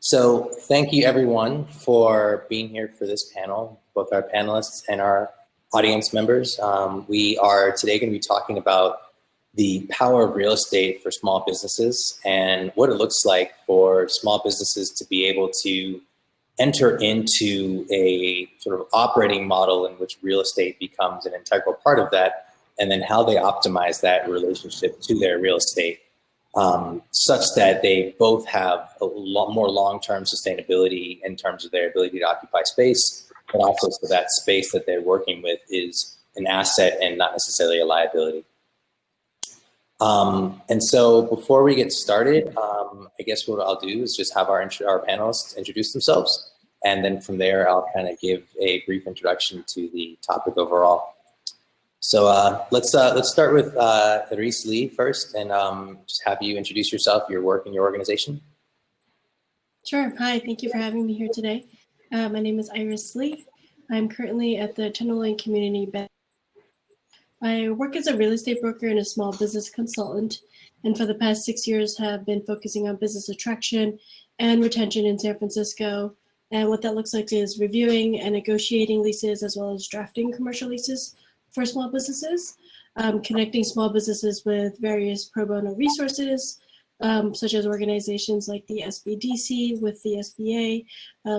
So thank you everyone for being here for this panel, both our panelists and our audience members. We are today going to be talking about the power of real estate for small businesses and what it looks like for small businesses to be able to enter into a sort of operating model in which real estate becomes an integral part of that, and then how they optimize that relationship to their real estate such that they both have a lot more long-term sustainability in terms of their ability to occupy space, but also so that space that they're working with is an asset and not necessarily a liability. And so before we get started, I guess what I'll do is just have our panelists introduce themselves. And then from there, I'll kind of give a brief introduction to the topic overall. So let's start with Iris Lee first, and just have you introduce yourself, your work, and your organization. Sure. Hi, thank you for having me here today. My name is Iris Lee. I'm currently at the Tenderloin Community Bank. I work as a real estate broker and a small business consultant, and for the past 6 years have been focusing on business attraction and retention in San Francisco. And what that looks like is reviewing and negotiating leases as well as drafting commercial leases for small businesses, connecting small businesses with various pro bono resources, such as organizations like the SBDC with the SBA,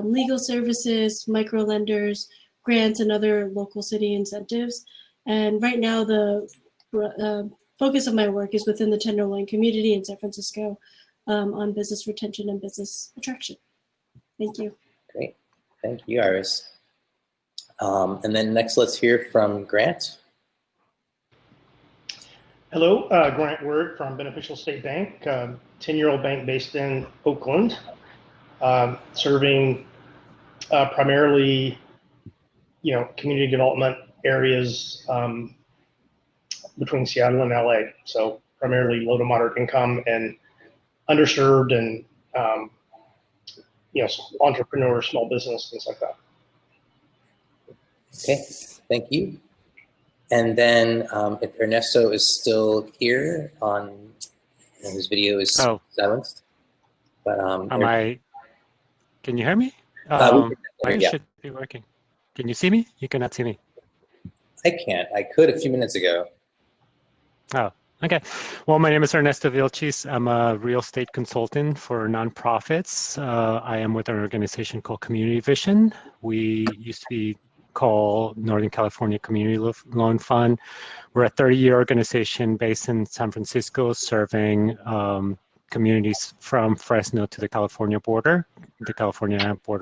legal services, micro lenders, grants, and other local city incentives. And right now, the focus of my work is within the Tenderloin community in San Francisco on business retention and business attraction. Thank you. Great. Thank you, Iris. And then next, let's hear from Grant. Hello, Grant Word from Beneficial State Bank, 10-year-old bank based in Oakland, serving primarily, community development areas between Seattle and LA. So primarily low to moderate income and underserved and, entrepreneurs, small business, things like that. Okay, thank you. And then if Ernesto is still here his video is silenced. But can you hear me? Mine should be working. Can you see me? You cannot see me. I can't. I could a few minutes ago. Oh, okay. Well, my name is Ernesto Vilchis. I'm a real estate consultant for nonprofits. I am with an organization called Community Vision. We used to be called Northern California Community Loan Fund. We're a 30-year organization based in San Francisco, serving communities from Fresno to the California border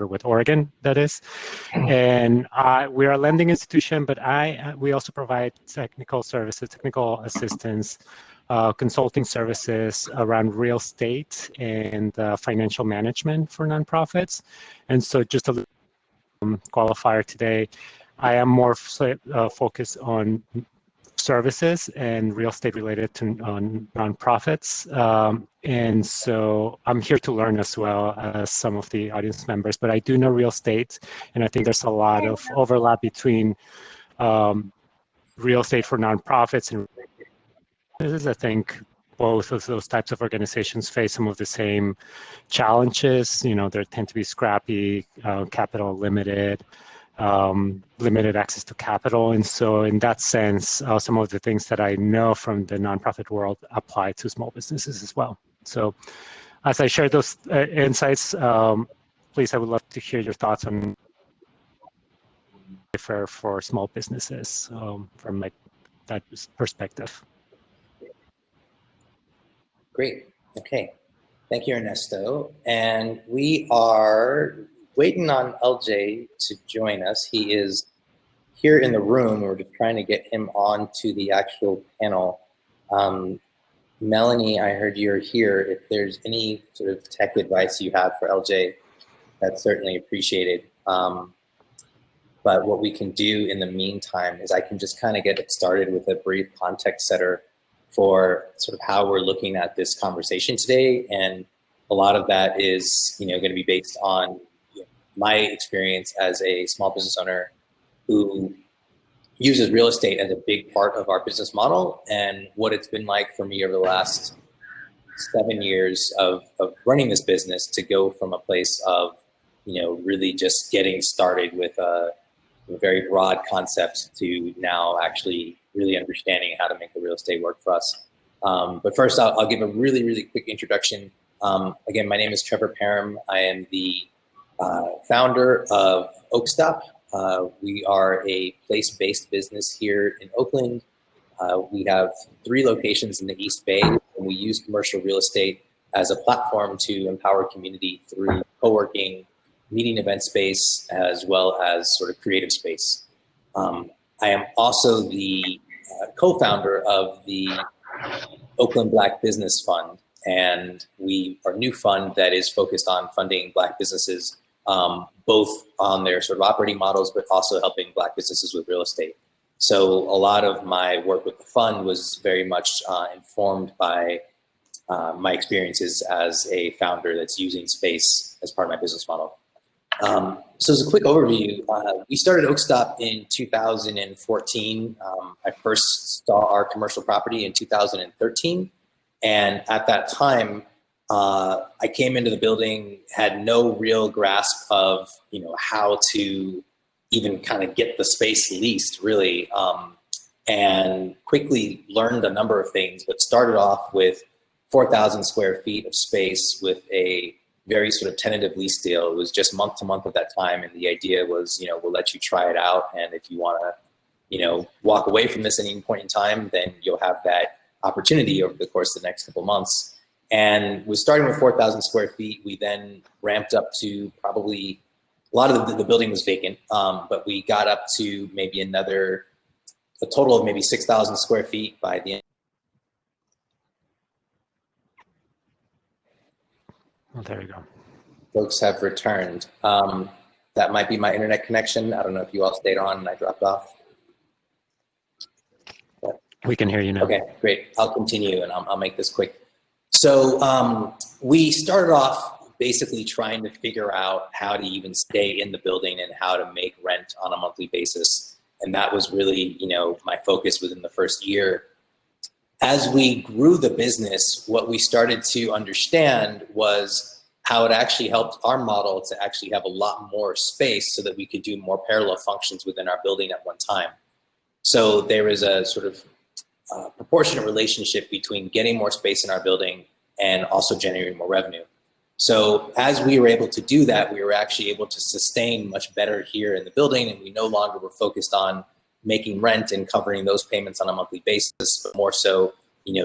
with Oregon, that is. And we are a lending institution, but we also provide technical services, technical assistance, consulting services around real estate and financial management for nonprofits. And so just a qualifier today, I am more focused on services and real estate related to nonprofits. And so I'm here to learn as well as some of the audience members, but I do know real estate, and I think there's a lot of overlap between real estate for nonprofits and businesses. I think both of those types of organizations face some of the same challenges. They tend to be scrappy, capital limited, limited access to capital. And so in that sense, some of the things that I know from the nonprofit world apply to small businesses as well. So as I share those insights, please, I would love to hear your thoughts on for small businesses from that perspective. Great. Okay. Thank you, Ernesto. And we are waiting on LJ to join us. He is here in the room. We're just trying to get him on to the actual panel. Melanie, I heard you're here. If there's any sort of tech advice you have for LJ, that's certainly appreciated. But what we can do in the meantime is I can just kind of get it started with a brief context setter for sort of how we're looking at this conversation today. And a lot of that is, going to be based on my experience as a small business owner who uses real estate as a big part of our business model, and what it's been like for me over the last 7 years of running this business to go from a place of, really just getting started with a very broad concept to now actually really understanding how to make the real estate work for us. But first, I'll give a really, really quick introduction. Again, my name is Trevor Parham. I am the founder of Oakstop. We are a place-based business here in Oakland. We have 3 locations in the East Bay, and we use commercial real estate as a platform to empower community through co-working, meeting event space, as well as sort of creative space. I am also the co-founder of the Oakland Black Business Fund, and we are a new fund that is focused on funding Black businesses, both on their sort of operating models, but also helping Black businesses with real estate. So a lot of my work with the fund was very much informed by my experiences as a founder that's using space as part of my business model. So as a quick overview, we started Oakstop in 2014. I first saw our commercial property in 2013. And at that time, I came into the building, had no real grasp of, how to even kind of get the space leased, really, and quickly learned a number of things, but started off with 4,000 square feet of space with a very sort of tentative lease deal. It was just month to month at that time, and the idea was, we'll let you try it out, and if you want to, walk away from this at any point in time, then you'll have that opportunity over the course of the next couple months. And we're starting with 4,000 square feet. We then ramped up to probably, a lot of the building was vacant, but we got up to maybe a total of maybe 6,000 square feet by the end. Oh, there you go. Folks have returned. That might be my internet connection. I don't know if you all stayed on and I dropped off. We can hear you now. Okay, great. I'll continue and I'll make this quick. So we started off basically trying to figure out how to even stay in the building and how to make rent on a monthly basis. And that was really, my focus within the first year. As we grew the business, what we started to understand was how it actually helped our model to actually have a lot more space so that we could do more parallel functions within our building at one time. So there is a sort of proportionate relationship between getting more space in our building and also generating more revenue. So as we were able to do that, we were actually able to sustain much better here in the building, and we no longer were focused on making rent and covering those payments on a monthly basis, but more so,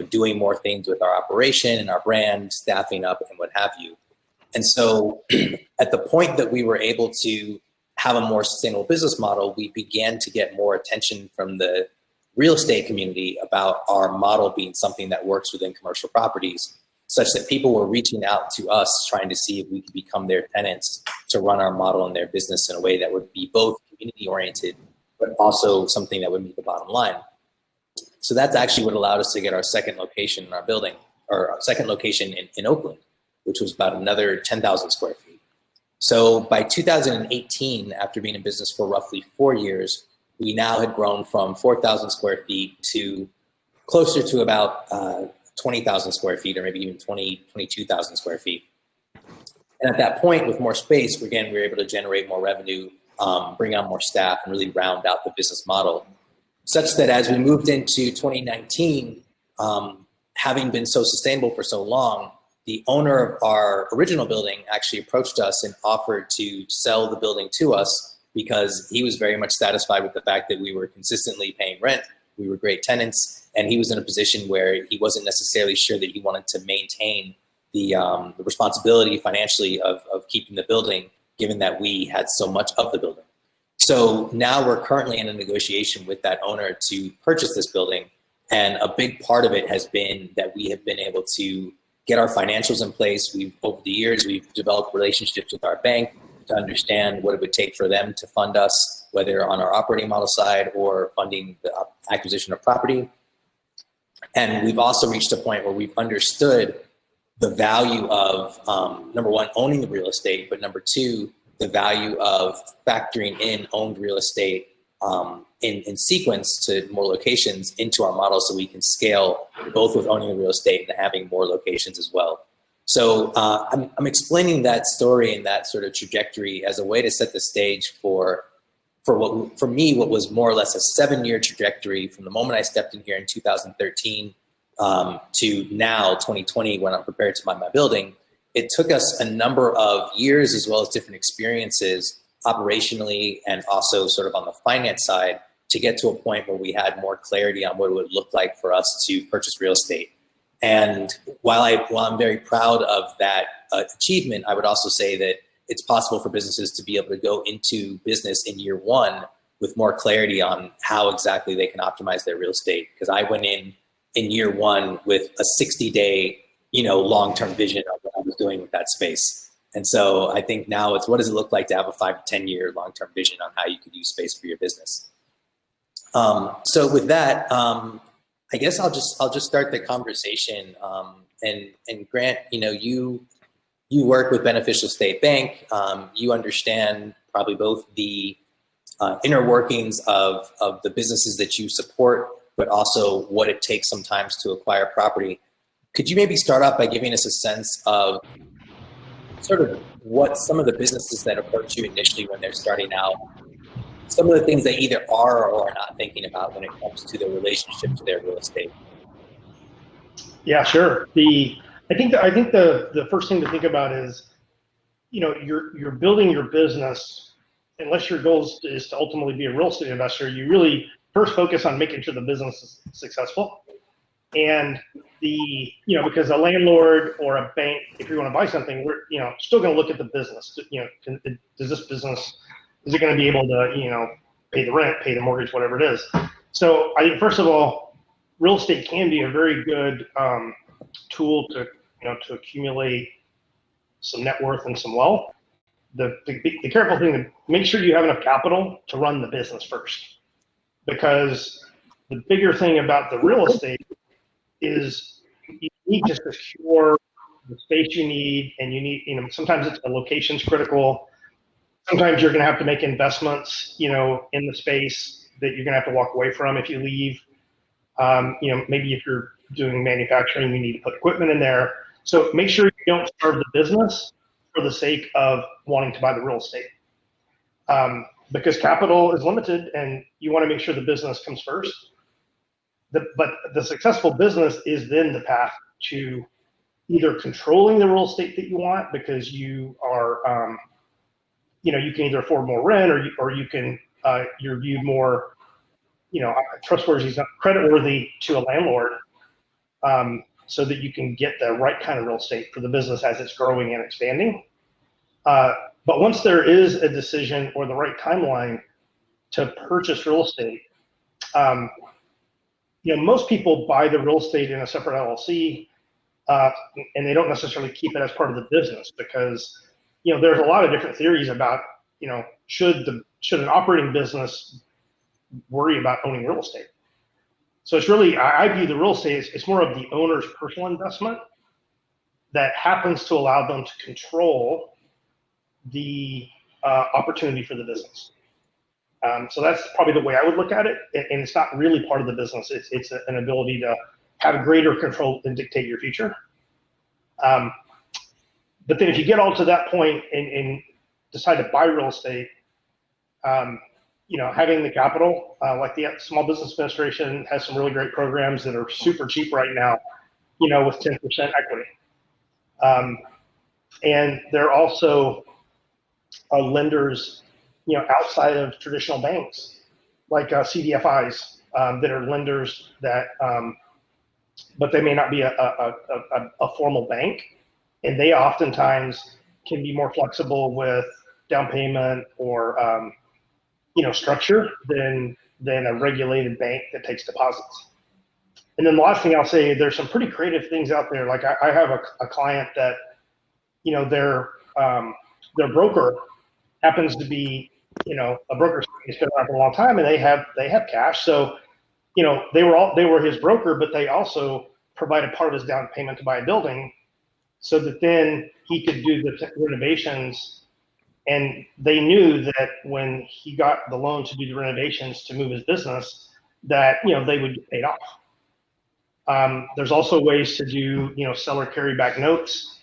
doing more things with our operation and our brand, staffing up and what have you. And so at the point that we were able to have a more sustainable business model, we began to get more attention from the real estate community about our model being something that works within commercial properties, such that people were reaching out to us trying to see if we could become their tenants to run our model and their business in a way that would be both community oriented, but also something that would meet the bottom line. So that's actually what allowed us to get our second location in our building, or our second location in Oakland, which was about another 10,000 square feet. So by 2018, after being in business for roughly 4 years, we now had grown from 4,000 square feet to closer to about 20,000 square feet, or maybe even 22,000 square feet. And at that point, with more space, we were able to generate more revenue, bring on more staff, and really round out the business model. Such that as we moved into 2019, having been so sustainable for so long, the owner of our original building actually approached us and offered to sell the building to us because he was very much satisfied with the fact that we were consistently paying rent, we were great tenants, and he was in a position where he wasn't necessarily sure that he wanted to maintain the responsibility financially of keeping the building, given that we had so much of the building. So now we're currently in a negotiation with that owner to purchase this building. And a big part of it has been that we have been able to get our financials in place. Over the years, we've developed relationships with our bank to understand what it would take for them to fund us, whether on our operating model side or funding the acquisition of property. And we've also reached a point where we've understood the value of, number one, owning the real estate, but number two, the value of factoring in owned real estate in sequence to more locations into our model so we can scale both with owning the real estate and having more locations as well. So I'm explaining that story and that sort of trajectory as a way to set the stage for me, what was more or less a 7-year trajectory from the moment I stepped in here in 2013 to now 2020 when I'm prepared to buy my building. It took us a number of years as well as different experiences operationally and also sort of on the finance side to get to a point where we had more clarity on what it would look like for us to purchase real estate. And while I'm very proud of that achievement, I would also say that it's possible for businesses to be able to go into business in year 1 with more clarity on how exactly they can optimize their real estate. Because I went in year 1 with a 60-day, long-term vision of what I was doing with that space. And so I think now it's what does it look like to have a 5 to 10-year long-term vision on how you could use space for your business. So with that, I guess I'll just start the conversation. And Grant, you work with Beneficial State Bank. You understand probably both the inner workings of the businesses that you support, but also what it takes sometimes to acquire property. Could you maybe start off by giving us a sense of sort of what some of the businesses that approach you initially when they're starting out, some of the things they either are or are not thinking about when it comes to their relationship to their real estate? Yeah, sure. I think the first thing to think about is, you're building your business. Unless your goal is to ultimately be a real estate investor, you really first focus on making sure the business is successful. And because a landlord or a bank, if you want to buy something, we're still going to look at the business. Does this business, is it going to be able to pay the rent, pay the mortgage, whatever it is? So I think first of all, real estate can be a very good tool to accumulate some net worth and some wealth. The careful thing to make sure you have enough capital to run the business first, because the bigger thing about the real estate is you need to secure the space you need, and you need, sometimes it's the location's critical. Sometimes you're going to have to make investments, in the space that you're going to have to walk away from if you leave. Maybe if you're doing manufacturing, you need to put equipment in there. So make sure you don't starve the business for the sake of wanting to buy the real estate. Because capital is limited and you want to make sure the business comes first. But the successful business is then the path to either controlling the real estate that you want, because you are, you can either afford more rent, or you can, you're viewed more, trustworthy, creditworthy to a landlord, so that you can get the right kind of real estate for the business as it's growing and expanding. But once there is a decision or the right timeline to purchase real estate, most people buy the real estate in a separate LLC, and they don't necessarily keep it as part of the business, because there's a lot of different theories about should an operating business worry about owning real estate. So it's really, I view the real estate, it's more of the owner's personal investment that happens to allow them to control the opportunity for the business. So that's probably the way I would look at it, and it's not really part of the business. It's an ability to have greater control and dictate your future. But then if you get all to that point and decide to buy real estate, having the capital, like the Small Business Administration has some really great programs that are super cheap right now, with 10% equity. And there are also lenders, outside of traditional banks, like CDFIs, that are lenders that, but they may not be a formal bank, and they oftentimes can be more flexible with down payment or structure than a regulated bank that takes deposits. And then the last thing I'll say, there's some pretty creative things out there. Like I have a client that, their broker happens to be, a broker who's been around for a long time, and they have cash. So, they were his broker, but they also provided part of his down payment to buy a building, so that then he could do the renovations And they knew that when he got the loan to do the renovations to move his business, that, they would get paid off. There's also ways to do, seller carryback notes.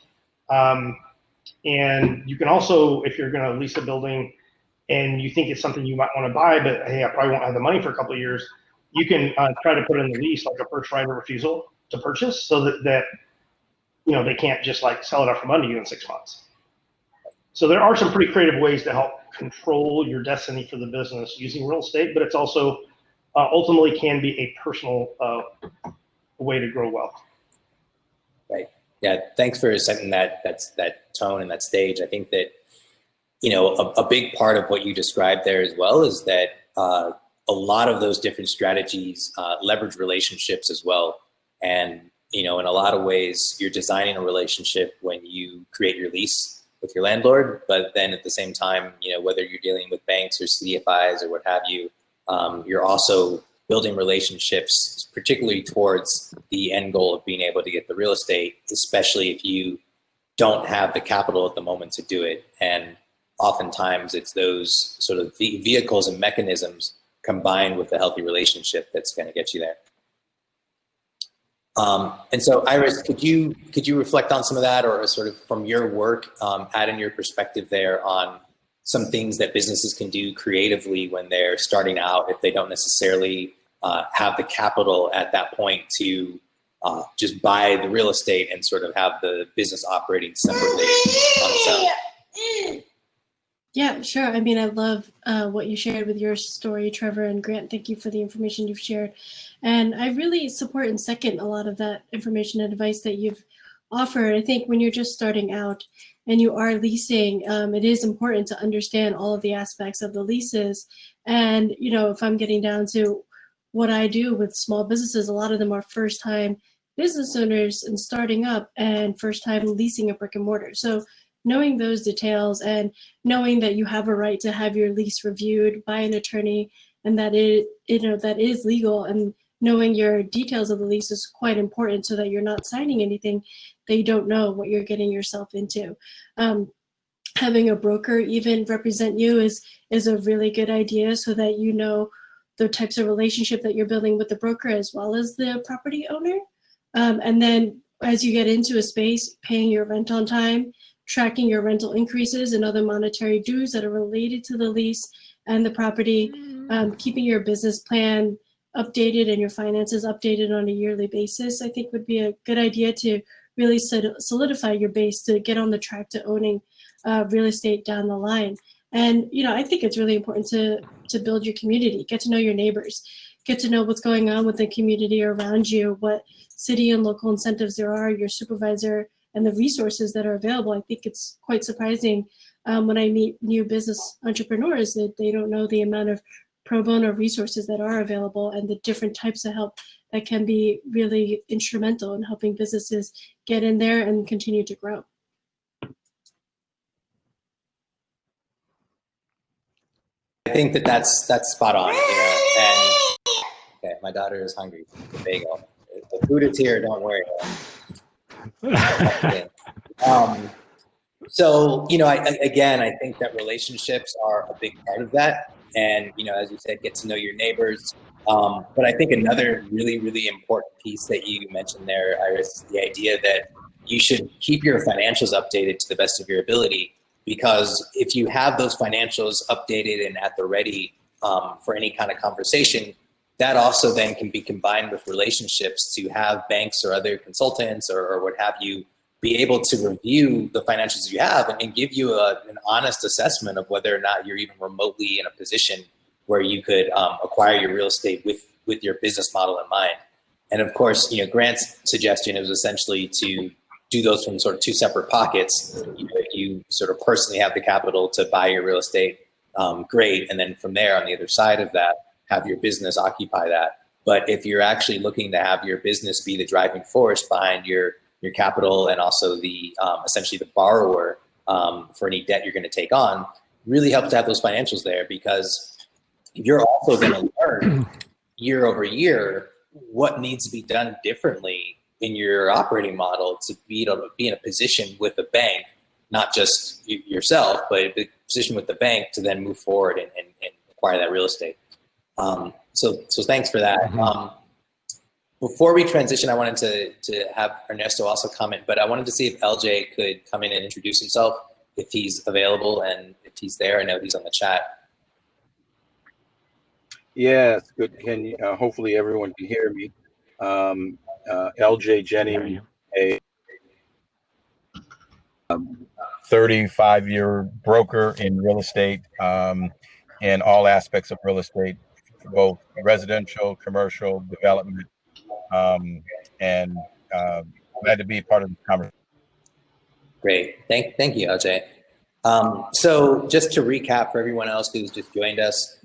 And you can also, if you're going to lease a building and you think it's something you might want to buy, but hey, I probably won't have the money for a couple of years, you can try to put in the lease like a first right of refusal to purchase, so that they can't just like sell it out from under you in 6 months. So there are some pretty creative ways to help control your destiny for the business using real estate, but it's also ultimately can be a personal way to grow wealth. Right. Yeah. Thanks for setting that tone and that stage. I think that, a big part of what you described there as well is that a lot of those different strategies leverage relationships as well. And, in a lot of ways, you're designing a relationship when you create your lease with your landlord, but then at the same time, whether you're dealing with banks or CDFIs or what have you, you're also building relationships, particularly towards the end goal of being able to get the real estate, especially if you don't have the capital at the moment to do it. And oftentimes it's those sort of vehicles and mechanisms combined with a healthy relationship that's going to get you there. And so, Iris, could you reflect on some of that, or sort of from your work, add in your perspective there on some things that businesses can do creatively when they're starting out, if they don't necessarily have the capital at that point to just buy the real estate and sort of have the business operating separately on its own? Yeah, sure. I mean, I love what you shared with your story, Trevor, and Grant. Thank you for the information you've shared. And I really support and second a lot of that information and advice that you've offered. I think when you're just starting out and you are leasing, it is important to understand all of the aspects of the leases. And, if I'm getting down to what I do with small businesses, a lot of them are first-time business owners and starting up and first-time leasing a brick and mortar. So knowing those details and knowing that you have a right to have your lease reviewed by an attorney and that that is legal, and knowing your details of the lease is quite important so that you're not signing anything that you don't know what you're getting yourself into. Having a broker even represent you is a really good idea, so that you know the types of relationship that you're building with the broker as well as the property owner. And then as you get into a space, paying your rent on time, tracking your rental increases and other monetary dues that are related to the lease and the property, keeping your business plan updated and your finances updated on a yearly basis, I think would be a good idea to really solidify your base to get on the track to owning real estate down the line. And, I think it's really important to build your community, get to know your neighbors, get to know what's going on with the community around you, what city and local incentives there are, your supervisor, and the resources that are available. I think it's quite surprising when I meet new business entrepreneurs that they don't know the amount of pro bono resources that are available and the different types of help that can be really instrumental in helping businesses get in there and continue to grow. I think that's spot on. And okay, my daughter is hungry. The bagel. The food is here. Don't worry. So, I think that relationships are a big part of that. And, as you said, get to know your neighbors. But I think another really, really important piece that you mentioned there, Iris, is the idea that you should keep your financials updated to the best of your ability. Because if you have those financials updated and at the ready for any kind of conversation, that also then can be combined with relationships to have banks or other consultants or what have you be able to review the financials you have and give you an honest assessment of whether or not you're even remotely in a position where you could acquire your real estate with your business model in mind. And of course, Grant's suggestion is essentially to do those from sort of two separate pockets. If you sort of personally have the capital to buy your real estate, great. And then from there, on the other side of that, have your business occupy that. But if you're actually looking to have your business be the driving force behind your capital and also the essentially the borrower for any debt you're going to take on, really helps to have those financials there, because you're also going to learn year over year what needs to be done differently in your operating model to be able to be in a position with a bank not just yourself, but a position with the bank to then move forward and acquire that real estate. So thanks for that. Mm-hmm. Before we transition, I wanted to have Ernesto also comment, but I wanted to see if LJ could come in and introduce himself, if he's available and if he's there. I know he's on the chat. Yes, good. Can you, hopefully everyone can hear me. LJ Jennings, a 35-year broker in real estate, and all aspects of real estate, both residential, commercial, development, and glad to be part of the conversation. Great, thank you, LJ. So just to recap for everyone else who's just joined us,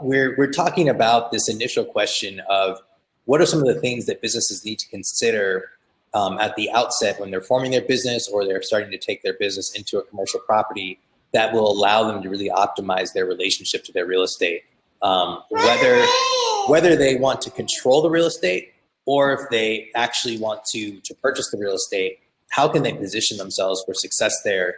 we're talking about this initial question of what are some of the things that businesses need to consider at the outset when they're forming their business or they're starting to take their business into a commercial property that will allow them to really optimize their relationship to their real estate. Whether they want to control the real estate or if they actually want to purchase the real estate, how can they position themselves for success there?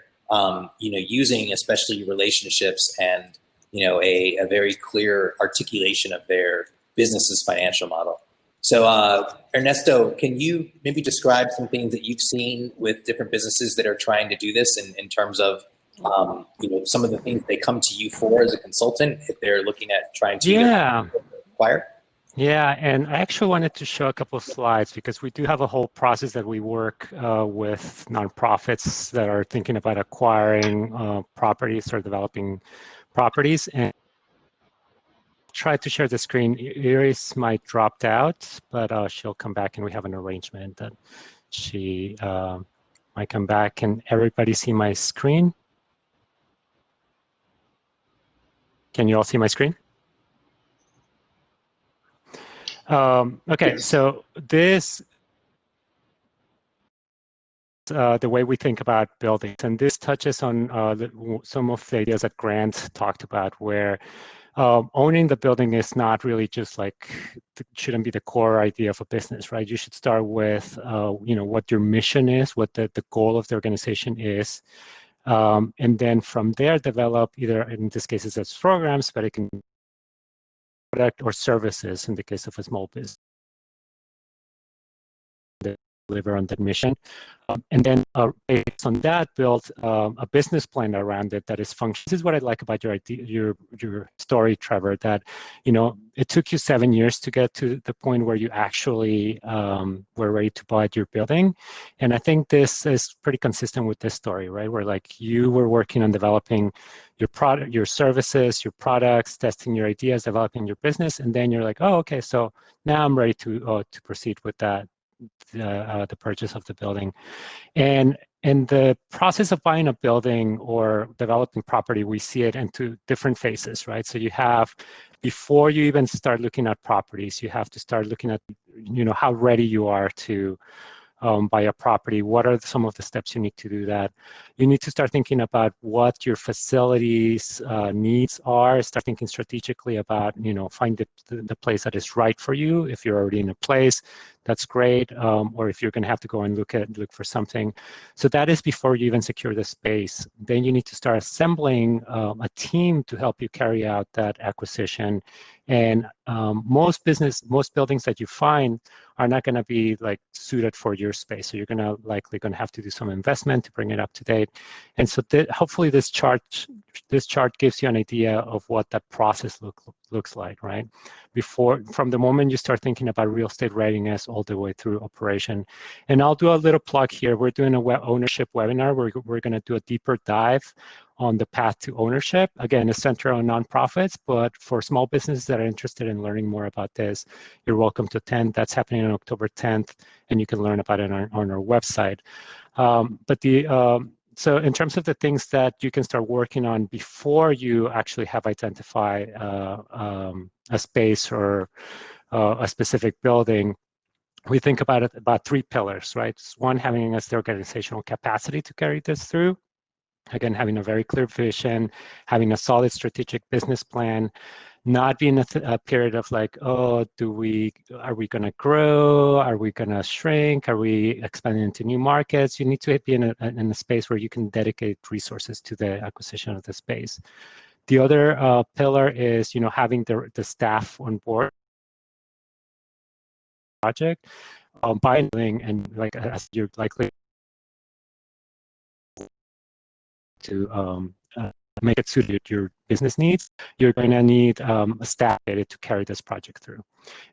Using especially relationships and a very clear articulation of their business's financial model. So Ernesto, can you maybe describe some things that you've seen with different businesses that are trying to do this in terms of some of the things they come to you for as a consultant if they're looking at trying to acquire? Yeah, and I actually wanted to show a couple of slides because we do have a whole process that we work with nonprofits that are thinking about acquiring properties or developing properties. And try to share the screen. Iris might dropped out, but she'll come back, and we have an arrangement that she might come back. Can everybody see my screen? Can you all see my screen? Okay, yes. So this the way we think about buildings, and this touches on some of the ideas that Grant talked about, where owning the building is not really just like, shouldn't be the core idea of a business, right? You should start with, what your mission is, what the goal of the organization is. And then from there, develop either, in this case, it's programs, but it can be product or services in the case of a small business. Deliver on that mission. And then based on that, build a business plan around it that is functional. This is what I like about your idea, your story, Trevor, that, it took you 7 years to get to the point where you actually were ready to buy your building. And I think this is pretty consistent with this story, right? Where like you were working on developing your product, your services, your products, testing your ideas, developing your business. And then you're like, oh, okay, so now I'm ready to proceed with that. The purchase of the building. And in the process of buying a building or developing property, we see it into different phases, right? So you have, before you even start looking at properties, you have to start looking at, how ready you are to buy a property. What are some of the steps you need to do that? You need to start thinking about what your facilities needs are. Start thinking strategically about, find the place that is right for you. If you're already in a place, that's great. Or if you're going to have to go and look for something. So that is before you even secure the space. Then you need to start assembling a team to help you carry out that acquisition. And most buildings that you find are not going to be like suited for your space. So you're likely going to have to do some investment to bring it up to date. And so hopefully this chart gives you an idea of what that process looks like, right? From the moment you start thinking about real estate readiness all the way through operation. And I'll do a little plug here. We're doing a ownership webinar. We're going to do a deeper dive on the path to ownership. Again, it's centered on nonprofits, but for small businesses that are interested in learning more about this, you're welcome to attend. That's happening on October 10th, and you can learn about it on our website. So in terms of the things that you can start working on before you actually have identified a space or a specific building, we think about 3 pillars, right? One, having the organizational capacity to carry this through. Again, having a very clear vision, having a solid strategic business plan, not be in a period of like, oh, are we going to grow? Are we going to shrink? Are we expanding into new markets? You need to be in a space where you can dedicate resources to the acquisition of the space. The other pillar is, having the staff on board project, buying, and like as you're likely to make it suited your business needs, you're going to need a staff to carry this project through.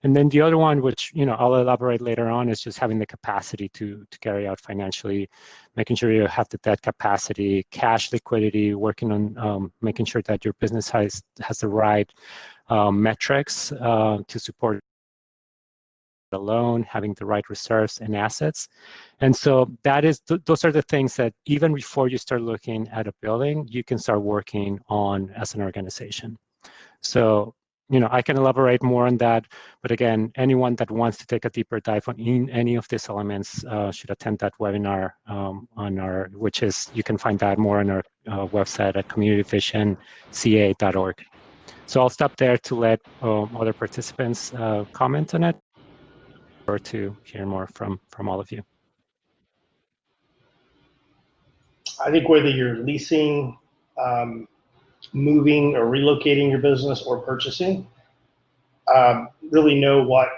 And then the other one, which I'll elaborate later on, is just having the capacity to carry out financially, making sure you have the debt capacity, cash liquidity, working on making sure that your business has the right metrics to support a loan, having the right reserves and assets. And so those are the things that even before you start looking at a building, you can start working on as an organization. So, I can elaborate more on that, but again, anyone that wants to take a deeper dive on any of these elements should attend that webinar which is, you can find that more on our website at communityvisionca.org. So I'll stop there to let other participants comment on it, or to hear more from all of you. I think whether you're leasing, moving or relocating your business or purchasing, really know what,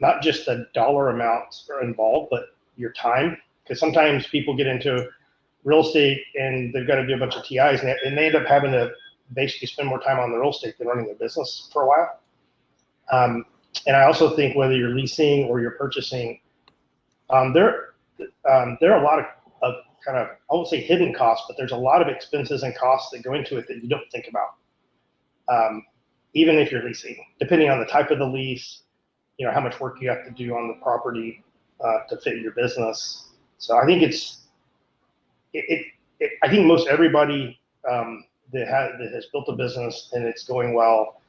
not just the dollar amounts are involved, but your time. Because sometimes people get into real estate and they've got to do a bunch of TIs and they end up having to basically spend more time on the real estate than running their business for a while. And I also think whether you're leasing or you're purchasing, there are a lot of kind of, I won't say hidden costs, but there's a lot of expenses and costs that go into it that you don't think about. Even if you're leasing, depending on the type of the lease, how much work you have to do on the property to fit your business. So I think I think most everybody that has built a business and it's going well,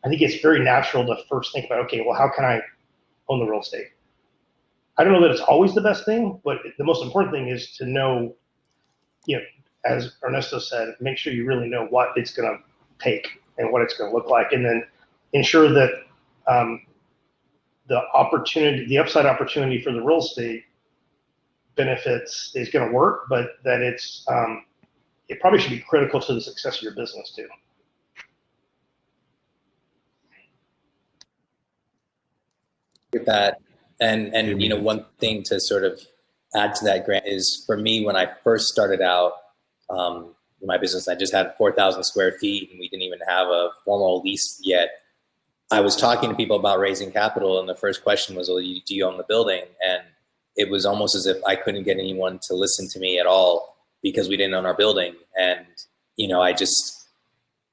I think it's very natural to first think about, okay, well, how can I own the real estate? I don't know that it's always the best thing, but the most important thing is to know, as Ernesto said, make sure you really know what it's going to take and what it's going to look like, and then ensure that the upside opportunity for the real estate benefits is going to work, but that it probably should be critical to the success of your business too. With that, and one thing to sort of add to that, Grant, is for me, when I first started out my business, I just had 4,000 square feet and we didn't even have a formal lease yet. I was talking to people about raising capital, and the first question was, well, do you own the building? And it was almost as if I couldn't get anyone to listen to me at all because we didn't own our building. And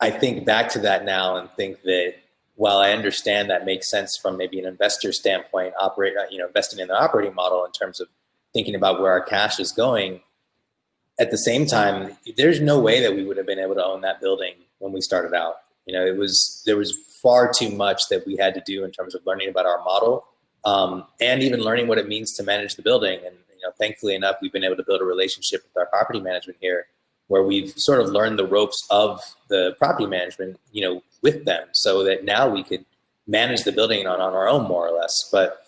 I think back to that now and think that while I understand that makes sense from maybe an investor standpoint, investing in the operating model in terms of thinking about where our cash is going, at the same time, there's no way that we would have been able to own that building when we started out. There was far too much that we had to do in terms of learning about our model, and even learning what it means to manage the building. And thankfully enough, we've been able to build a relationship with our property management here, where we've sort of learned the ropes of the property management, with them, so that now we could manage the building on our own, more or less. But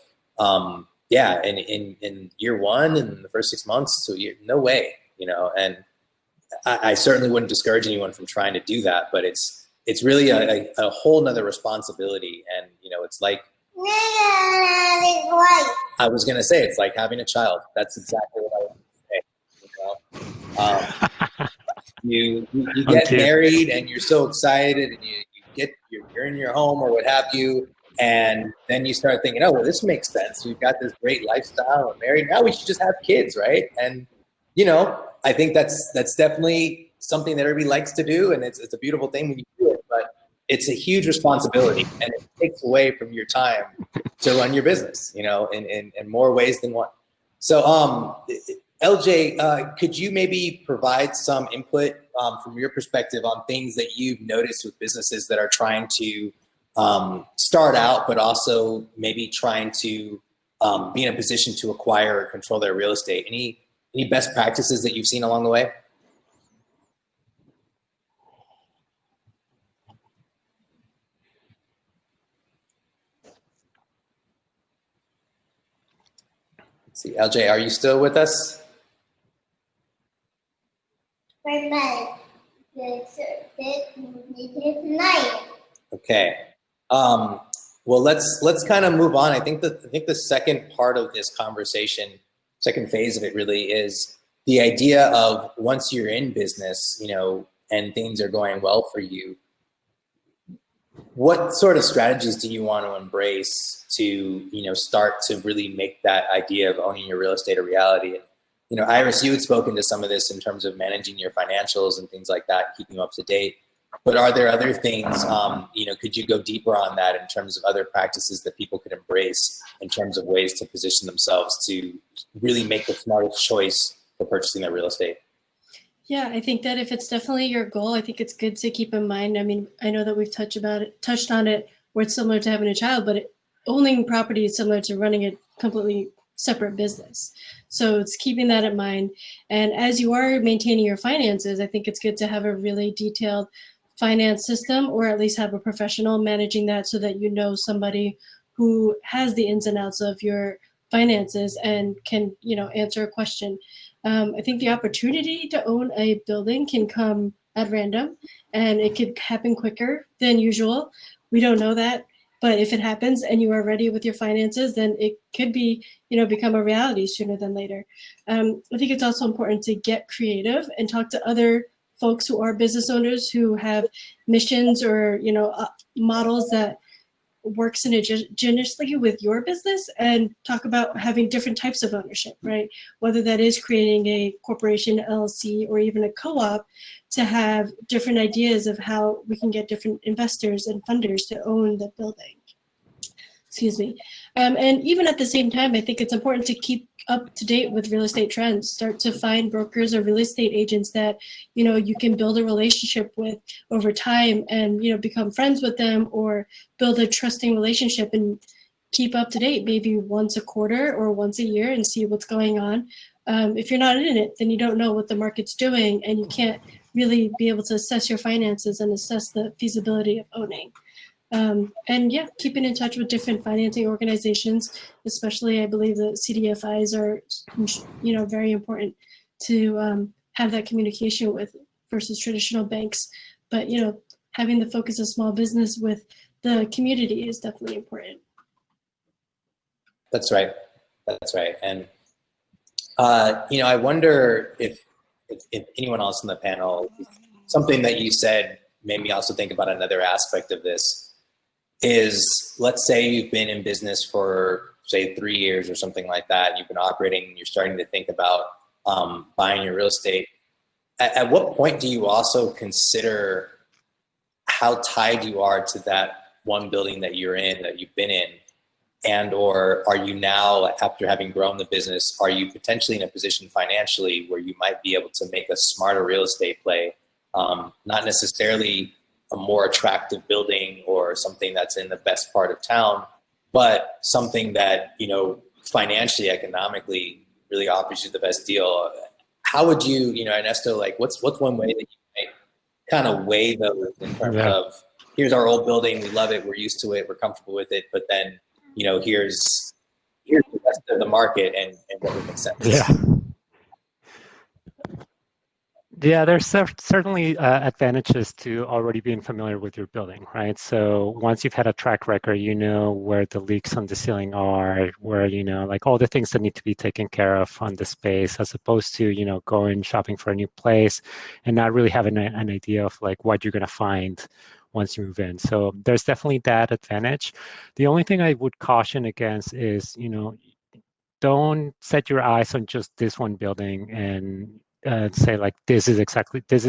yeah, in year one, in the first 6 months, no way, and I certainly wouldn't discourage anyone from trying to do that, but it's really a whole nother responsibility. And it's like, I was gonna say, it's like having a child. That's exactly what I was gonna say. You get married and you're so excited, and you're in your home or what have you, and then you start thinking, oh, well, this makes sense. We've got this great lifestyle, we're married, now we should just have kids, right? And I think that's definitely something that everybody likes to do, and it's a beautiful thing when you do it, but it's a huge responsibility, and it takes away from your time to run your business, in more ways than one. So LJ, could you maybe provide some input from your perspective on things that you've noticed with businesses that are trying to start out, but also maybe trying to be in a position to acquire or control their real estate? Any best practices that you've seen along the way? see, LJ, are you still with us? Okay. Well, let's kind of move on. I think the second part of this conversation, second phase of it really is the idea of once you're in business, and things are going well for you, what sort of strategies do you want to embrace to, start to really make that idea of owning your real estate a reality? And, Iris, you had spoken to some of this in terms of managing your financials and things like that, keeping up to date. But are there other things, could you go deeper on that in terms of other practices that people could embrace in terms of ways to position themselves to really make the smartest choice for purchasing their real estate? Yeah, I think that if it's definitely your goal, I think it's good to keep in mind. I mean, I know that we've touched on it where it's similar to having a child, but owning property is similar to running a completely separate business. So it's keeping that in mind. And as you are maintaining your finances, I think it's good to have a really detailed finance system, or at least have a professional managing that so that you know somebody who has the ins and outs of your finances and can, answer a question. I think the opportunity to own a building can come at random, and it could happen quicker than usual. We don't know that, but if it happens and you are ready with your finances, then it could be, become a reality sooner than later. I think it's also important to get creative and talk to other folks who are business owners who have missions or, models that work synergistically with your business, and talk about having different types of ownership, right? Whether that is creating a corporation, LLC, or even a co-op, to have different ideas of how we can get different investors and funders to own the building. Excuse me. And even at the same time, I think it's important to keep up to date with real estate trends. Start to find brokers or real estate agents that, you can build a relationship with over time and, become friends with them, or build a trusting relationship and keep up to date, maybe once a quarter or once a year, and see what's going on. If you're not in it, then you don't know what the market's doing, and you can't really be able to assess your finances and assess the feasibility of owning. And yeah, keeping in touch with different financing organizations, especially I believe the CDFIs are, very important to have that communication with versus traditional banks. But, having the focus of small business with the community is definitely important. That's right. That's right. And, I wonder if anyone else on the panel, something that you said made me also think about another aspect of this. Is, let's say you've been in business for, say, 3 years or something like that, and you've been operating, and you're starting to think about buying your real estate. At what point do you also consider how tied you are to that one building that you're in, that you've been in? And or are you now, after having grown the business, are you potentially in a position financially where you might be able to make a smarter real estate play, not necessarily a more attractive building or something that's in the best part of town, but something that, financially, economically really offers you the best deal? How would you, Ernesto, what's one way that you might kind of weigh those in terms of, here's our old building, we love it, we're used to it, we're comfortable with it, but then, here's the rest of the market and what would make sense? Yeah. Yeah, there's certainly advantages to already being familiar with your building, right? So once you've had a track record, you know where the leaks on the ceiling are, where, all the things that need to be taken care of on the space, as opposed to, going shopping for a new place and not really having an idea of what you're going to find once you move in. So there's definitely that advantage. The only thing I would caution against is, don't set your eyes on just this one building and say this is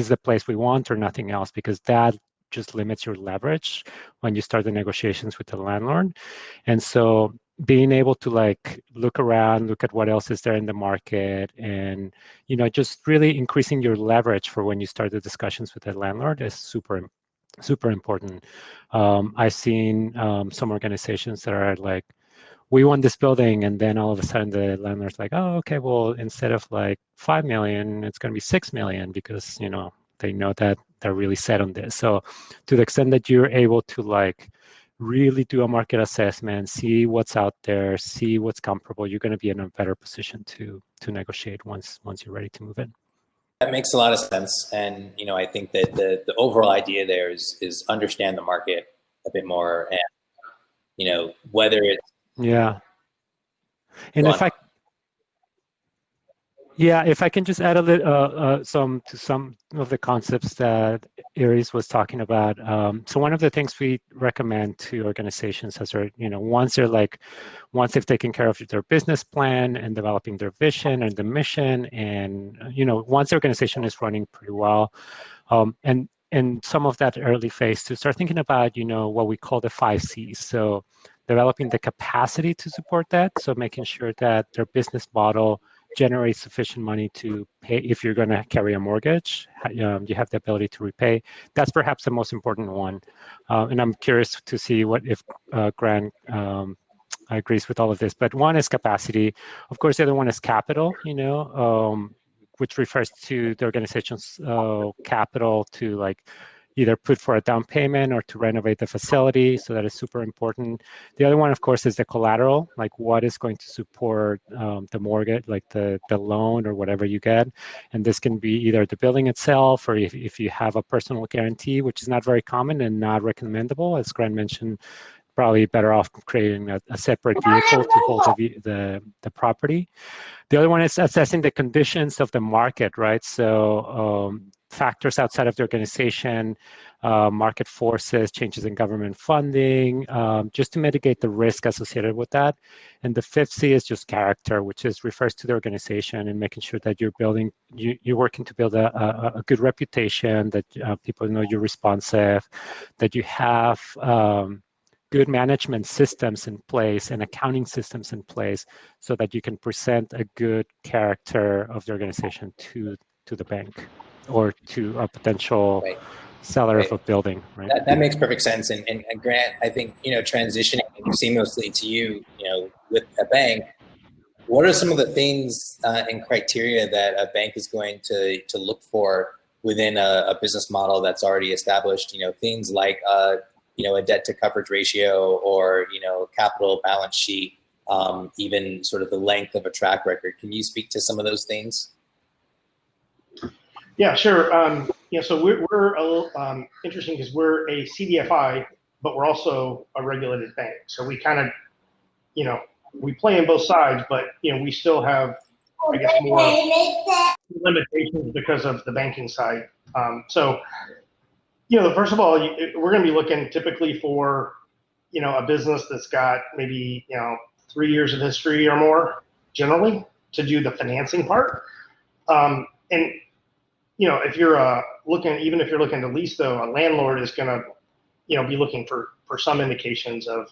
the place we want or nothing else, because that just limits your leverage when you start the negotiations with the landlord. And so being able to look around, look at what else is there in the market, and just really increasing your leverage for when you start the discussions with the landlord is super important. I've seen some organizations that are we want this building, and then all of a sudden the landlord's oh, okay, well, instead of 5 million, it's going to be 6 million, because they know that they're really set on this. So to the extent that you're able to really do a market assessment, see what's out there, see what's comparable, you're going to be in a better position to negotiate once you're ready to move in. That makes a lot of sense. And, I think that the overall idea there is understand the market a bit more and, whether it's. Yeah. And if I can just add a little some of the concepts that Aries was talking about. So one of the things we recommend to organizations as they're, once they've taken care of their business plan and developing their vision and the mission, and once the organization is running pretty well, and some of that early phase, to start thinking about what we call the 5 C's. So developing the capacity to support that. So making sure that their business model generate sufficient money to pay. If you're going to carry a mortgage, you have the ability to repay. That's perhaps the most important one. And I'm curious to see if Grant agrees with all of this. But one is capacity. Of course, the other one is capital, which refers to the organization's capital to either put for a down payment or to renovate the facility. So that is super important. The other one, of course, is the collateral, like what is going to support the mortgage, like the loan or whatever you get. And this can be either the building itself, or if you have a personal guarantee, which is not very common and not recommendable, as Grant mentioned, probably better off creating a separate vehicle to hold the property. The other one is assessing the conditions of the market, right? So factors outside of the organization, market forces, changes in government funding, just to mitigate the risk associated with that. And the 5th C is just character, which refers to the organization and making sure that you're working to build a good reputation, that people know you're responsive, that you have good management systems in place and accounting systems in place so that you can present a good character of the organization to the bank or to a potential seller of a building, right? That makes perfect sense. And Grant, I think, transitioning seamlessly to you, with a bank, what are some of the things and criteria that a bank is going to look for within a business model that's already established? Things like a debt to coverage ratio or, capital balance sheet, even sort of the length of a track record. Can you speak to some of those things? Yeah, sure. So we're a little interesting because we're a CDFI, but we're also a regulated bank. So we kind of, we play in both sides, but, we still have, I guess, more limitations because of the banking side. First of all, we're going to be looking typically for, a business that's got maybe, 3 years of history or more, generally, to do the financing part. And, if you're even if you're looking to lease, though, a landlord is going to, be looking for some indications of,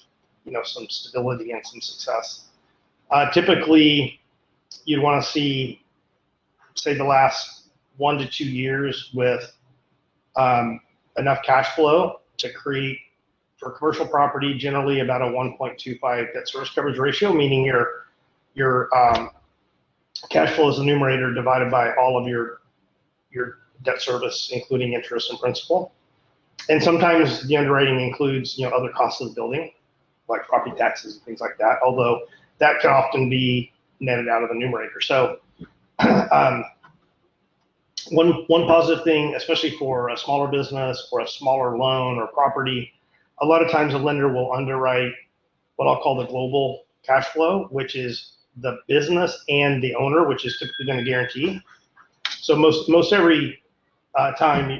some stability and some success. Typically, you'd want to see, say, the last 1 to 2 years with enough cash flow to create, for commercial property, generally about a 1.25 debt service coverage ratio, meaning your cash flow is the numerator divided by all of your debt service, including interest and principal. And sometimes the underwriting includes, other costs of the building, like property taxes and things like that, although that can often be netted out of the numerator. So one positive thing, especially for a smaller business or a smaller loan or property, a lot of times a lender will underwrite what I'll call the global cash flow, which is the business and the owner, which is typically going to guarantee. So most every time,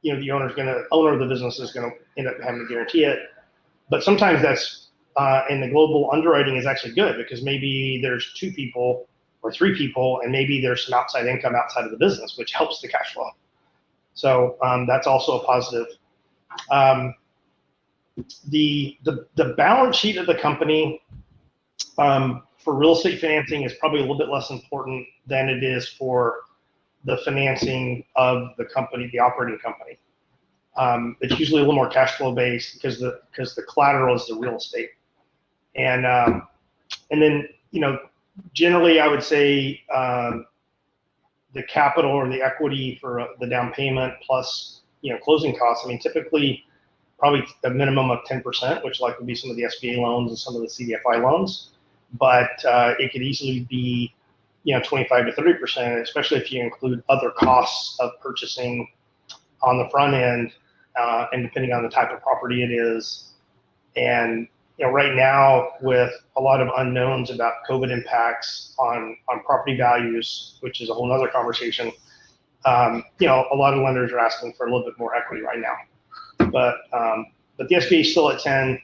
the owner of the business is going to end up having to guarantee it. But sometimes that's and the global underwriting is actually good because maybe there's 2 people or 3 people, and maybe there's some outside income outside of the business, which helps the cash flow. So that's also a positive. The balance sheet of the company for real estate financing is probably a little bit less important than it is for the financing of the company, the operating company. It's usually a little more cash flow based because the collateral is the real estate, and then generally I would say the capital or the equity for the down payment plus closing costs. I mean, typically probably a minimum of 10%, which likely would be some of the SBA loans and some of the CDFI loans. But it could easily be, 25 to 30%, especially if you include other costs of purchasing on the front end, and depending on the type of property it is. And right now, with a lot of unknowns about COVID impacts on property values, which is a whole nother conversation, a lot of lenders are asking for a little bit more equity right now. But the SBA is still at 10.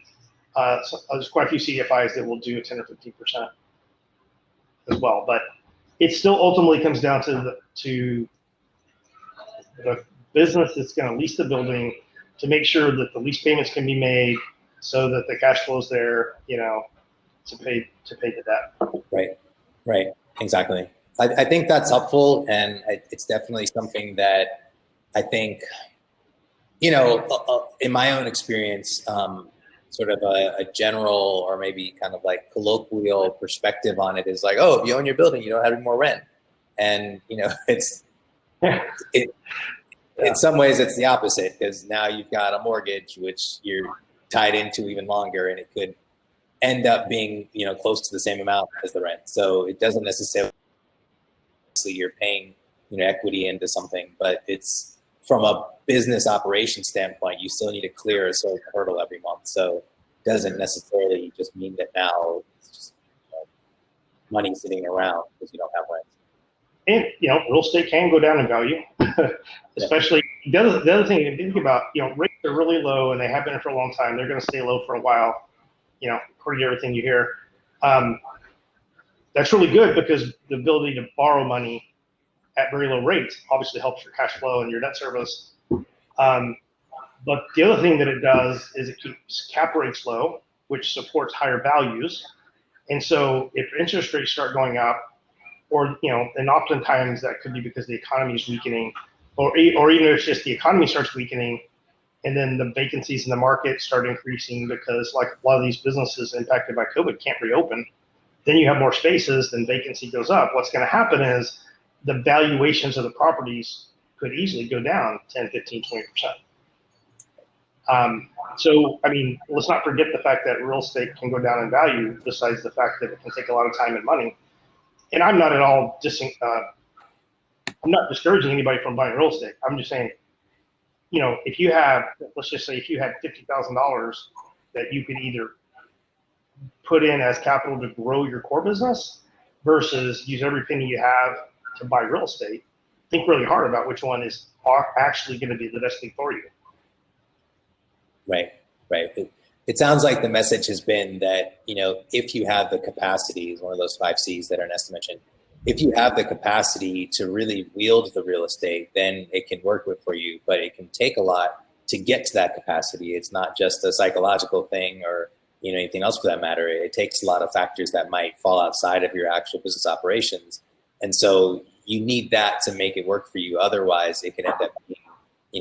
So there's quite a few CDFIs that will do a 10 or 15% as well. But it still ultimately comes down to the business that's going to lease the building to make sure that the lease payments can be made so that the cash flow is there, to pay the debt. Right, exactly. I think that's helpful, and it's definitely something that I think, in my own experience, sort of a general or maybe kind of like colloquial perspective on it is like, oh, if you own your building, you don't have any more rent. And, it's, in some ways it's the opposite, because now you've got a mortgage, which you're tied into even longer, and it could end up being, close to the same amount as the rent. So it doesn't necessarily, you're paying, equity into something, but it's, from a business operation standpoint, you still need to clear a certain hurdle every month. So it doesn't necessarily just mean that now it's just money sitting around because you don't have rent. And, real estate can go down in value, especially the other thing to think about, rates are really low and they have been for a long time. They're going to stay low for a while, according to everything you hear. That's really good because the ability to borrow money at very low rates obviously helps your cash flow and your debt service. But the other thing that it does is it keeps cap rates low, which supports higher values. And so if interest rates start going up, or, and oftentimes that could be because the economy is weakening, or even if it's just the economy starts weakening, and then the vacancies in the market start increasing because like a lot of these businesses impacted by COVID can't reopen, then you have more spaces, then vacancy goes up. What's going to happen is the valuations of the properties could easily go down 10, 15, 20%. So, let's not forget the fact that real estate can go down in value, besides the fact that it can take a lot of time and money. And I'm not at all I'm not discouraging anybody from buying real estate. I'm just saying, if you have, let's just say if you had $50,000 that you could either put in as capital to grow your core business versus use every penny you have to buy real estate, think really hard about which one is actually going to be the best thing for you. Right. It sounds like the message has been that, if you have the capacity, is one of those 5 C's that Ernesto mentioned, if you have the capacity to really wield the real estate, then it can work for you, but it can take a lot to get to that capacity. It's not just a psychological thing or, anything else for that matter. It takes a lot of factors that might fall outside of your actual business operations. And so you need that to make it work for you. Otherwise, it can end up being,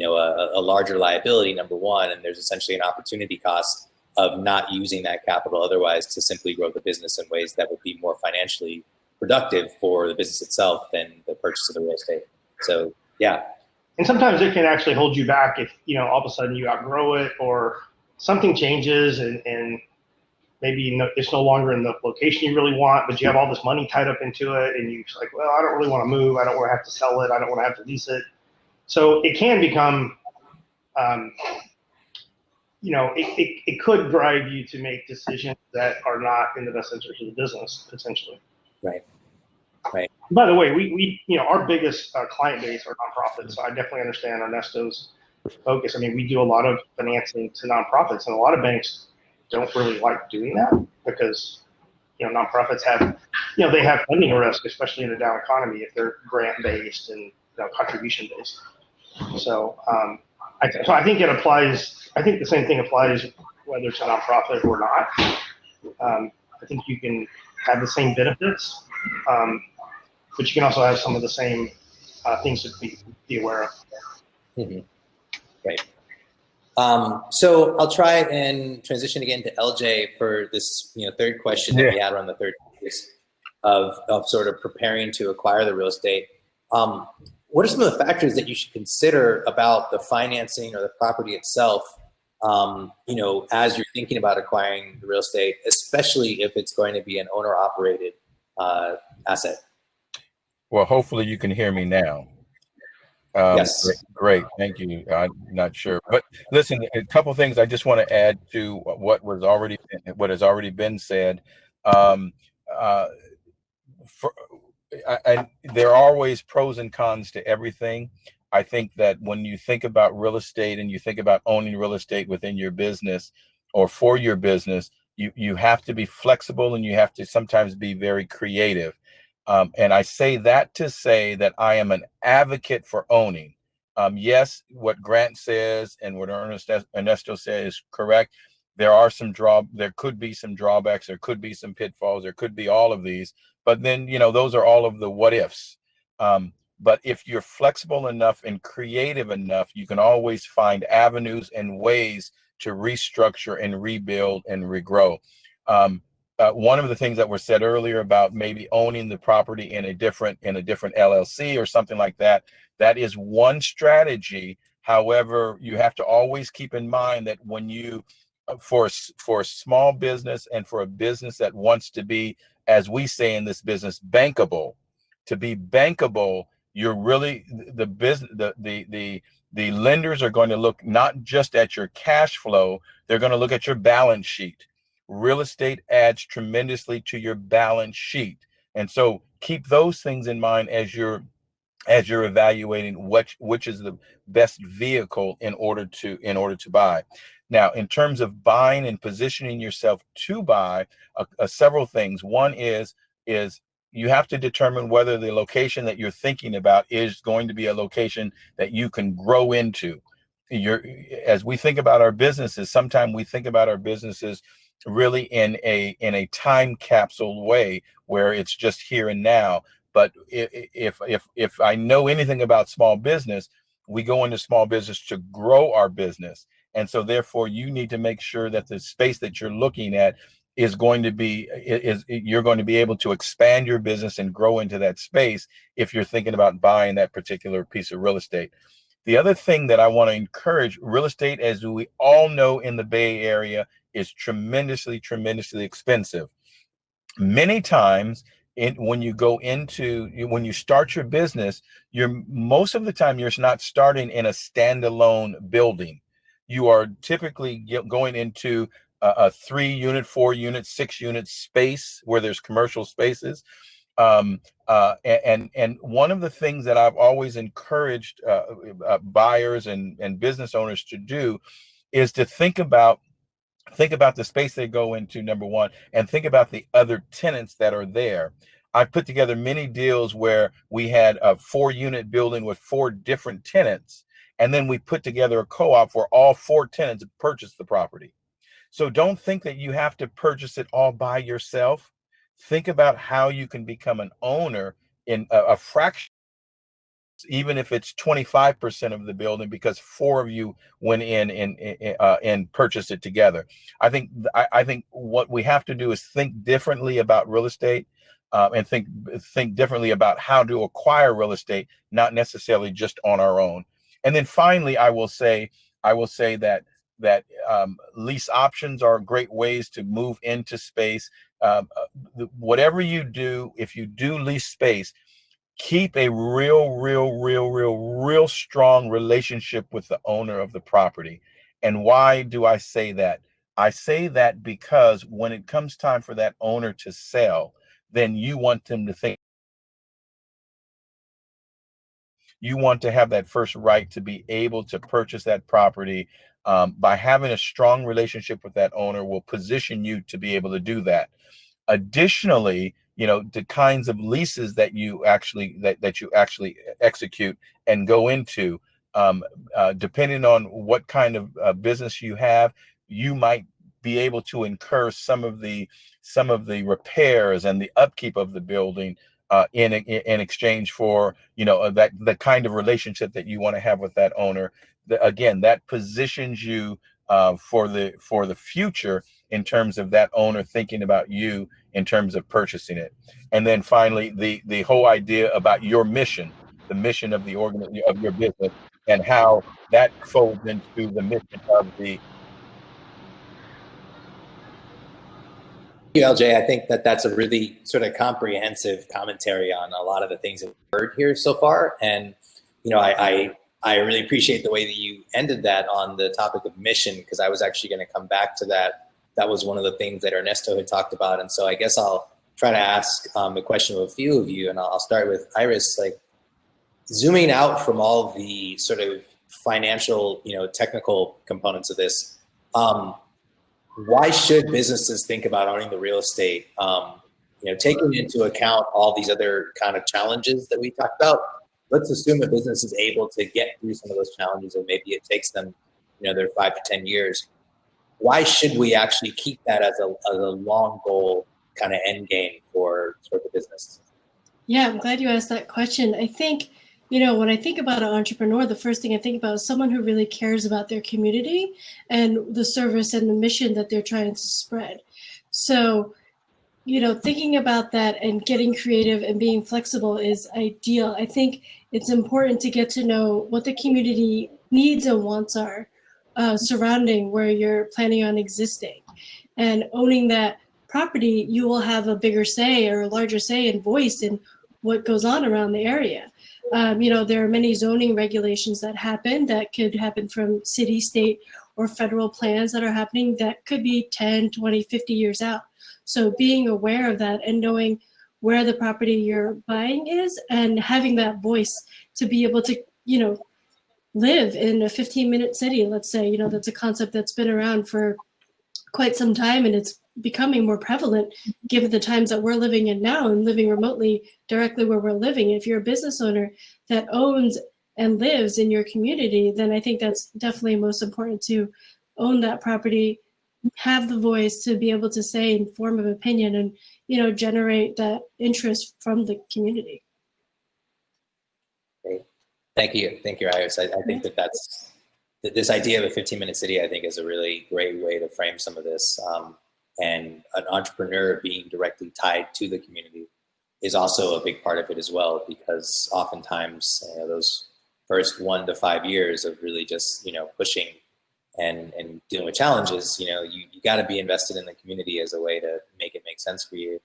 a larger liability, number one, and there's essentially an opportunity cost of not using that capital otherwise to simply grow the business in ways that would be more financially productive for the business itself than the purchase of the real estate. So, yeah. And sometimes it can actually hold you back if, all of a sudden you outgrow it or something changes and maybe it's no longer in the location you really want, but you have all this money tied up into it and you're like, well, I don't really want to move. I don't want to have to sell it. I don't want to have to lease it. So it can become, it could drive you to make decisions that are not in the best interest of the business, potentially. Right. By the way, we our biggest client base are nonprofits, so I definitely understand Ernesto's focus. We do a lot of financing to nonprofits, and a lot of banks don't really like doing that because, nonprofits have, they have funding risk, especially in a down economy if they're grant-based and contribution based. So, I think it applies. I think the same thing applies whether it's a nonprofit or not. I think you can have the same benefits, but you can also have some of the same things to be aware of. Mm-hmm. Right. So I'll try and transition again to LJ for this, third question that we had around the third piece of sort of preparing to acquire the real estate. What are some of the factors that you should consider about the financing or the property itself as you're thinking about acquiring the real estate, especially if it's going to be an owner-operated asset? Well, hopefully you can hear me now. Yes. Great. Thank you. I'm not sure, but listen, a couple things I just want to add to what has already been said. Um, uh, for, there are always pros and cons to everything. I think that when you think about real estate and you think about owning real estate within your business or for your business, you have to be flexible and you have to sometimes be very creative. And I say that to say that I am an advocate for owning. Yes, what Grant says and what Ernesto says is correct. There could be some drawbacks, there could be some pitfalls, there could be all of these. But then, those are all of the what ifs. But if you're flexible enough and creative enough, you can always find avenues and ways to restructure and rebuild and regrow. One of the things that were said earlier about maybe owning the property in a different LLC or something like that, that is one strategy. However, you have to always keep in mind that when you, for a small business and for a business that wants to be, as we say in this business, bankable, to be bankable, you're really the lenders are going to look not just at your cash flow, they're going to look at your balance sheet. Real estate adds tremendously to your balance sheet. And so keep those things in mind as you're evaluating which is the best vehicle in order to buy. Now, in terms of buying and positioning yourself to buy, several things. One is you have to determine whether the location that you're thinking about is going to be a location that you can grow into. As we think about our businesses, sometimes we think about our businesses really in a time capsule way where it's just here and now. But if I know anything about small business, we go into small business to grow our business. And so therefore you need to make sure that the space that you're looking at you're going to be able to expand your business and grow into that space if you're thinking about buying that particular piece of real estate. The other thing that I want to encourage, real estate, as we all know in the Bay Area, is tremendously expensive. Many times when you start your business, most of the time you're not starting in a standalone building. You are typically going into a 3-unit, 4-unit, 6-unit space where there's commercial spaces. And one of the things that I've always encouraged buyers and business owners to do is to think about the space they go into, number one, and think about the other tenants that are there. I've put together many deals where we had a 4-unit building with 4 different tenants, and then we put together a co-op where all 4 tenants purchased the property. So don't think that you have to purchase it all by yourself. Think about how you can become an owner in a fraction, even if it's 25% of the building, because 4 of you went in and purchased it together. I think what we have to do is think differently about real estate, and think differently about how to acquire real estate, not necessarily just on our own. And then finally, I will say that lease options are great ways to move into space. Whatever you do, if you do lease space, keep a real strong relationship with the owner of the property. And why do I say that? I say that because when it comes time for that owner to sell, then you want them to think, you want to have that first right to be able to purchase that property. By having a strong relationship with that owner will position you to be able to do that. Additionally, the kinds of leases that you actually execute and go into, depending on what kind of business you have, you might be able to incur some of the repairs and the upkeep of the building in exchange for that the kind of relationship that you want to have with that owner. Again, that positions you for the future in terms of that owner thinking about you in terms of purchasing it. And then finally, the whole idea about your mission, the mission of of your business, and how that folds into the mission of the you, LJ. I think that that's a really sort of comprehensive commentary on a lot of the things that we've heard here so far. And, I really appreciate the way that you ended that on the topic of mission, because I was actually going to come back to that. That was one of the things that Ernesto had talked about. And so I guess I'll try to ask a question of a few of you, and I'll start with Iris. Like, zooming out from all the sort of financial, technical components of this, why should businesses think about owning the real estate? Taking into account all these other kind of challenges that we talked about, let's assume a business is able to get through some of those challenges, and maybe it takes them, their 5 to 10 years. Why should we actually keep that as a long goal kind of end game for the business? Yeah, I'm glad you asked that question. I think, when I think about an entrepreneur, the first thing I think about is someone who really cares about their community and the service and the mission that they're trying to spread. So, thinking about that and getting creative and being flexible is ideal. I think it's important to get to know what the community needs and wants are surrounding where you're planning on existing. And owning that property, you will have a bigger say or a larger say and voice in what goes on around the area. There are many zoning regulations that could happen from city, state, or federal plans that are happening that could be 10, 20, 50 years out. So being aware of that and knowing where the property you're buying is and having that voice to be able to, live in a 15-minute city, let's say, that's a concept that's been around for quite some time, and it's becoming more prevalent given the times that we're living in now and living remotely directly where we're living. If you're a business owner that owns and lives in your community, then I think that's definitely most important, to own that property, have the voice to be able to say in form of opinion and, generate that interest from the community. Great. Thank you, Iris. I think that's this idea of a 15-minute city, I think, is a really great way to frame some of this. And an entrepreneur being directly tied to the community is also a big part of it as well, because oftentimes those first 1 to 5 years of really just pushing and dealing with challenges, you got to be invested in the community as a way to make it make sense for you.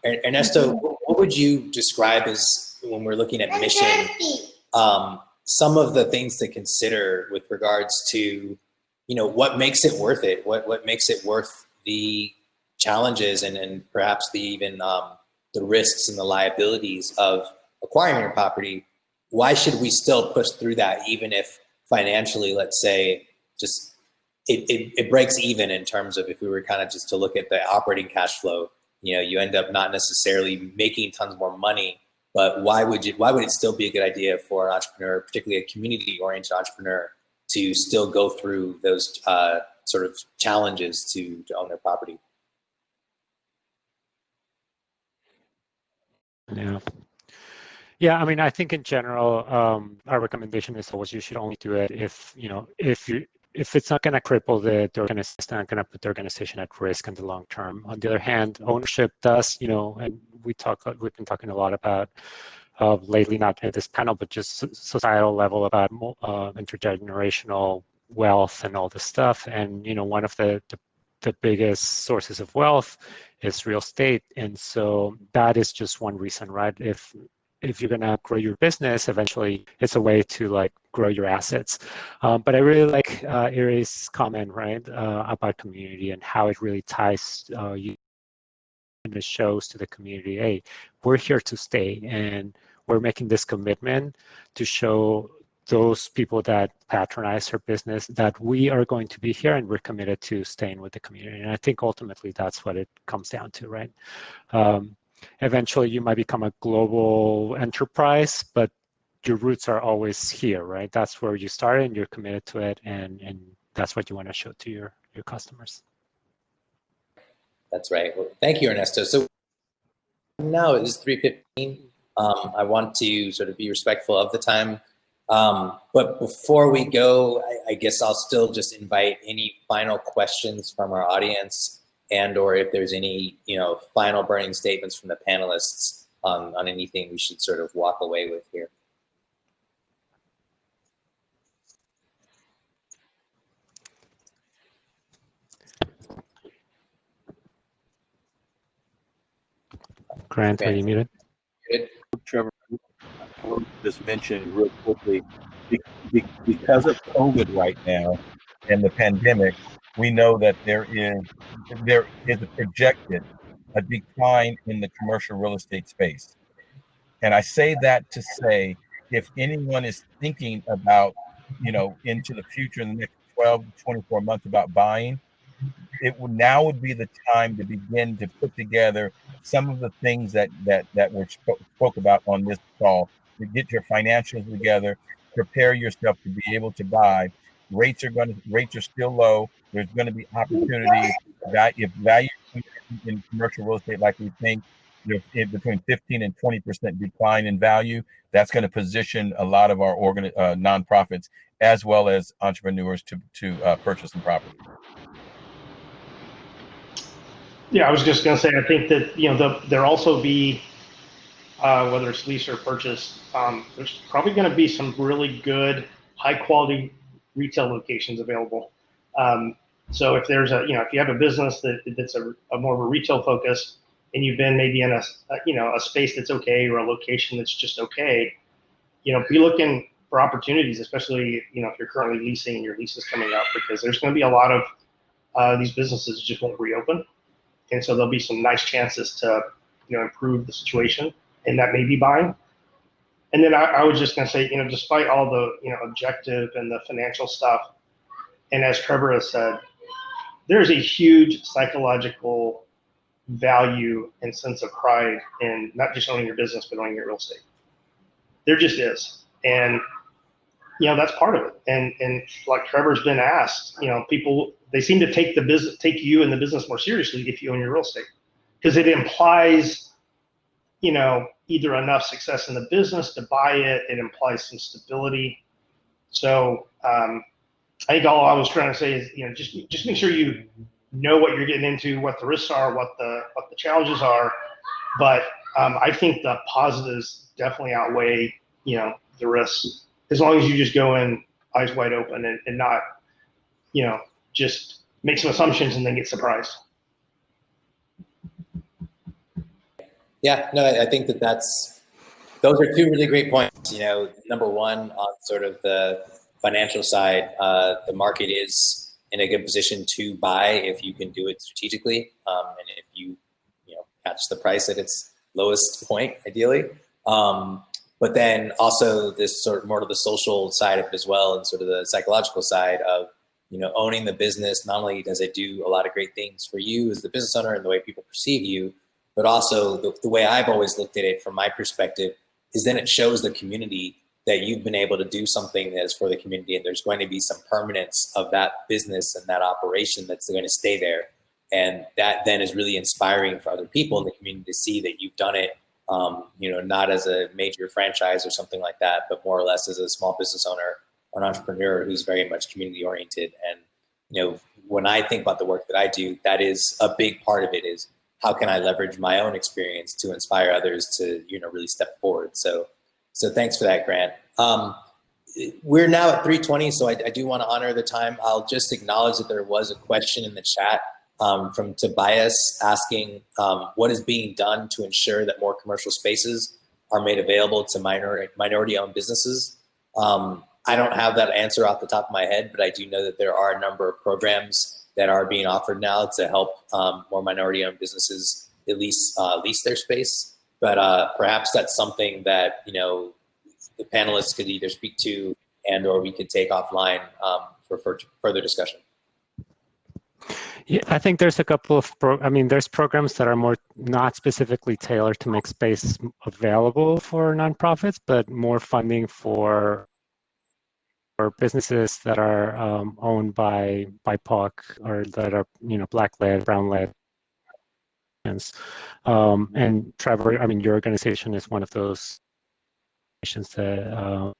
Ernesto, what would you describe as, when we're looking at mission, some of the things to consider with regards to, what makes it worth it? What makes it worth the challenges and perhaps even the risks and the liabilities of acquiring your property? Why should we still push through that, even if financially, let's say, just it breaks even in terms of, if we were kind of just to look at the operating cash flow, you end up not necessarily making tons more money, but why would it still be a good idea for an entrepreneur, particularly a community-oriented entrepreneur, to still go through those sort of challenges to own their property? Yeah, I mean, I think in general, our recommendation is always you should only do it if it's not going to cripple the organization, it's not going to put the organization at risk in the long term. On the other hand, ownership does, and we've been talking a lot about lately, not at this panel, but just societal level, about intergenerational wealth and all this stuff. And one of the biggest sources of wealth is real estate, and so that is just one reason, right? If you're going to grow your business, eventually it's a way to grow your assets. But I really like Eri's comment, right, about community and how it really ties you, and it shows to the community, hey, we're here to stay, and we're making this commitment to show those people that patronize our business that we are going to be here, and we're committed to staying with the community. And I think ultimately that's what it comes down to, right? Eventually you might become a global enterprise, but your roots are always here, right? That's where you started, and you're committed to it, and that's what you want to show to your customers. That's right. Well, thank you, Ernesto. So now it is 3:15. I want to sort of be respectful of the time. But before we go, I guess I'll still just invite any final questions from our audience, and or if there's any final burning statements from the panelists on anything we should sort of walk away with here. Grant, are you muted? Trevor, I want to just mention real quickly, because of COVID right now and the pandemic, we know that there is a projected a decline in the commercial real estate space. And I say that to say, if anyone is thinking about, into the future in the next 12 to 24 months about buying, now would be the time to begin to put together some of the things that were spoke about on this call, to get your financials together, prepare yourself to be able to buy. Rates are still low. There's going to be opportunities. If value in commercial real estate, like we think, between 15 and 20% decline in value, that's going to position a lot of our nonprofits as well as entrepreneurs to purchase some property. Yeah, I was just going to say, I think that there also be, whether it's lease or purchase, there's probably going to be some really good, high quality retail locations available. So if there's if you have a business that's a more of a retail focus, and you've been maybe in a space that's okay, or a location that's just okay, be looking for opportunities, especially if you're currently leasing and your lease is coming up, because there's going to be a lot of these businesses just won't reopen. And so there'll be some nice chances to, improve the situation, and that may be buying. And then I was just going to say, despite all the, objective and the financial stuff, and as Trevor has said, there's a huge psychological value and sense of pride in not just owning your business, but owning your real estate. There just is. And, that's part of it. And like Trevor's been asked, people, they seem to take you and the business more seriously if you own your real estate, because it implies, either enough success in the business to buy it. It implies some stability. So I think all I was trying to say is, just make sure you know what you're getting into, what the risks are, what the challenges are. But I think the positives definitely outweigh, the risks, as long as you just go in eyes wide open and not, just make some assumptions and then get surprised. Yeah, no, I think those are two really great points. Number one, on sort of the financial side, the market is in a good position to buy if you can do it strategically, and if you catch the price at its lowest point, ideally. But then also this sort of more to the social side of it as well, and sort of the psychological side of owning the business. Not only does it do a lot of great things for you as the business owner and the way people perceive you, but also the way I've always looked at it from my perspective is then it shows the community that you've been able to do something that is for the community, and there's going to be some permanence of that business and that operation that's going to stay there. And that then is really inspiring for other people in the community to see that you've done it, not as a major franchise or something like that, but more or less as a small business owner or an entrepreneur who's very much community oriented. And, when I think about the work that I do, that is a big part of it, is how can I leverage my own experience to inspire others to, really step forward. So thanks for that, Grant. We're now at 3:20, so I do want to honor the time. I'll just acknowledge that there was a question in the chat from Tobias asking what is being done to ensure that more commercial spaces are made available to minority-owned businesses. I don't have that answer off the top of my head, but I do know that there are a number of programs that are being offered now to help more minority-owned businesses at least lease their space. But perhaps that's something that the panelists could either speak to and/or we could take offline for further discussion. Yeah, I think there's a couple of there's programs that are more not specifically tailored to make space available for nonprofits, but more funding for businesses that are owned by BIPOC or that are Black-led, Brown-led. And Trevor, your organization is one of those organizations that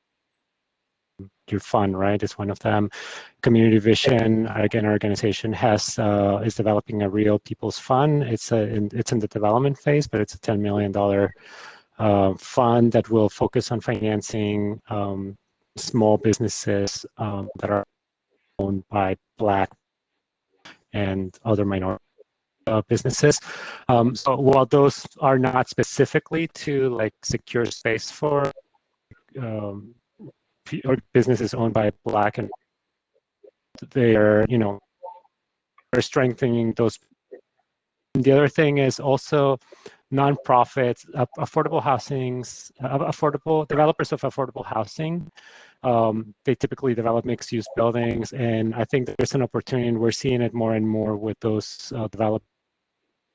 your fund, right, is one of them. Community Vision, again, our organization is developing a real people's fund. It's in the development phase, but it's a $10 million fund that will focus on financing small businesses that are owned by Black and other minorities. businesses. So while those are not specifically to like secure space for or businesses owned by Black and they are, are strengthening those. And the other thing is also nonprofits, affordable housings, affordable developers of affordable housing. They typically develop mixed-use buildings, and I think there's an opportunity, and we're seeing it more and more with those developed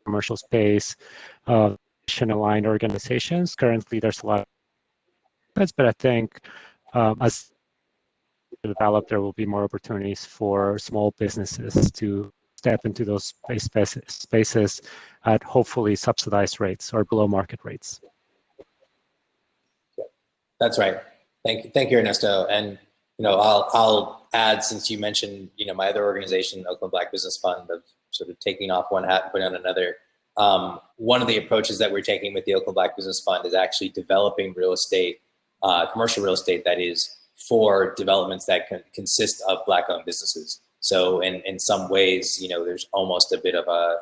commercial space, aligned organizations. Currently, there's a lot of, but I think as develop, there will be more opportunities for small businesses to step into those spaces at hopefully subsidized rates or below market rates. That's right. Thank you, Ernesto. And I'll add, since you mentioned my other organization, Oakland Black Business Fund, of sort of taking off one hat and putting on another. One of the approaches that we're taking with the Oakland Black Business Fund is actually developing real estate, commercial real estate that is for developments that consist of Black-owned businesses. So in some ways, there's almost a bit of a,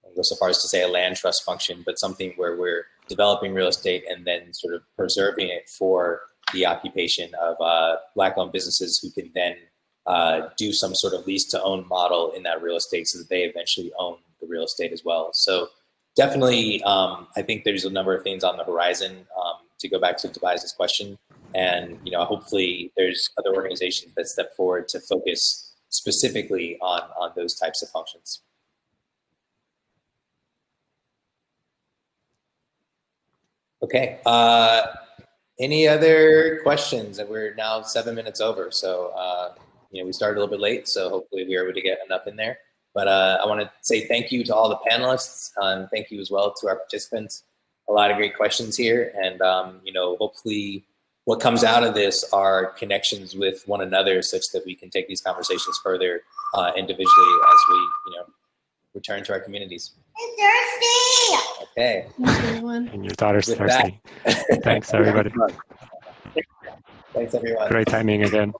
I'll go so far as to say a land trust function, but something where we're developing real estate and then sort of preserving it for the occupation of Black-owned businesses who can then do some sort of lease-to-own model in that real estate so that they eventually own the real estate as well. So definitely, I think there's a number of things on the horizon. To go back to Tobias's question, and hopefully there's other organizations that step forward to focus specifically on those types of functions. Okay. Any other questions? And we're now 7 minutes over, so we started a little bit late, so hopefully we were able to get enough in there. But I want to say thank you to all the panelists, and thank you as well to our participants. A lot of great questions here, and hopefully what comes out of this are connections with one another, such that we can take these conversations further individually as we return to our communities. I'm thirsty. Okay. Thanks, everyone. And your daughter's With thirsty. Thanks, everybody. Thanks, everyone. Great timing again.